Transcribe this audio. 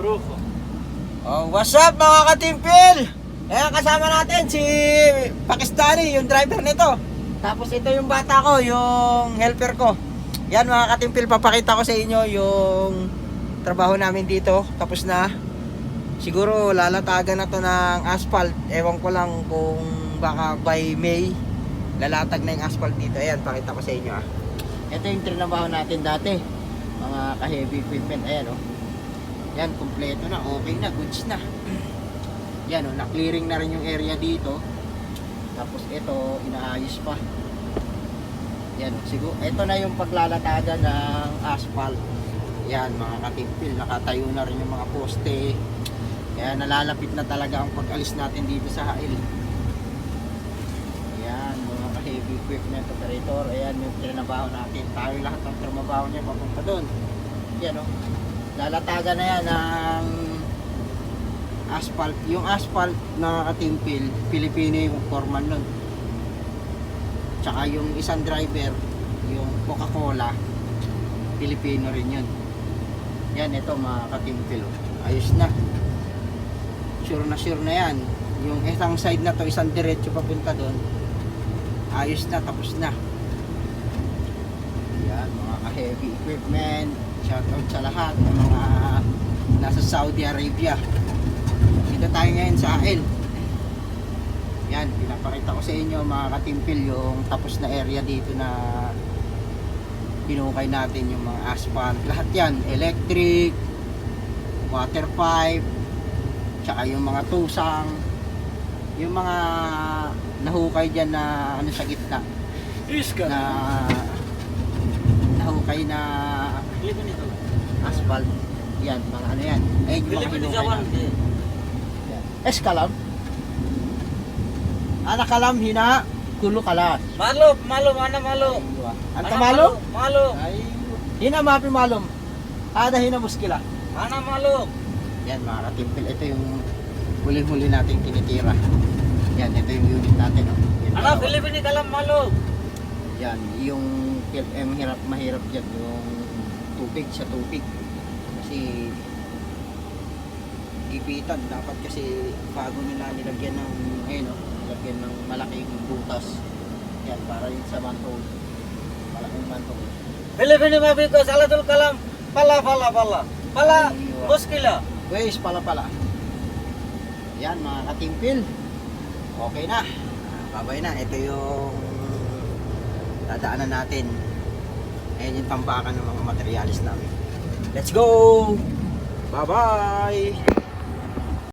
Oh, what's up mga katimpil? Ayan, kasama natin si Pakistani, yung driver nito. Tapos ito yung bata ko, yung helper ko. Yan mga katimpil, papakita ko sa inyo yung trabaho namin dito. Tapos na. Siguro lalatagan na to ng asphalt. Ewan ko lang kung baka by May lalatag na yung asphalt dito. Ayan, pakita ko sa inyo ah. Ito yung trinabaho natin dati, mga ka-heavy equipment. Ayan oh. Yan, kompleto na, okay na, goods na. Yan oh, na-clearing na rin yung area dito. Tapos ito, inaayos pa. Yan oh, siguro, ito na yung paglalatagan ng asphalt. Yan mga katimpil, nakatayo na rin yung mga poste. Kaya nalalapit na talaga ang pag-alis natin dito sa Hail. Yan, mga ka-heavy equipment operator. Ayan yung trinabaho natin. Tayo lahat ng trinabaho niya papunta doon. Yan oh. Lalatagan na yan ng asphalt. Yung asphalt na katimpil, Pilipino yung foreman nun. Tsaka yung isang driver, yung Coca-Cola, Pilipino rin yun. Yan, ito mga katimpil. Ayos na. Sure na yan. Yung isang side na to, isang diretso papunta doon. Ayos na, tapos na. Yan, mga ka-heavy equipment. Shoutout sa lahat ng mga nasa Saudi Arabia. Dito tayo ngayon sa Hail. Yan, pinapakita ko sa inyo mga katimpil yung tapos na area dito na pinukay natin yung mga asphalt. Lahat yan, electric, water pipe, tsaka yung mga tusang, yung mga nahukay dyan na ano sa gitna. Na nahukay na asphalt. Yan, mga ano yan. Ayun yung mga hinukay natin. Eskalam. Anak kalam hina, kulo kalas. Malum, mana malum. Anta malum? Malum. Ay, hina mapi malum. Ada hina muskila. Mana malum. Yan mga katimpil, ito yung huli-huli natin tinitira. Yan, ito yung unit natin. Oh. Ano, Pilipini kalam malum. Yan, yung mahirap dyan, yung tubig sa tubig. Kasi gipitan, dapat kasi bago nila nilagyan ng nilagyan ng malaking butas. Yan, para yun sa manhole. Malaking manhole. Pilipini mabiko salatul kalam. Pala. Muskila. Guys, pala. Yan mga katimpil. Okay na. Babay na. Ito yung dadaanan natin. Ayan yung tambakan ng mga materialis namin. Let's go! Bye-bye!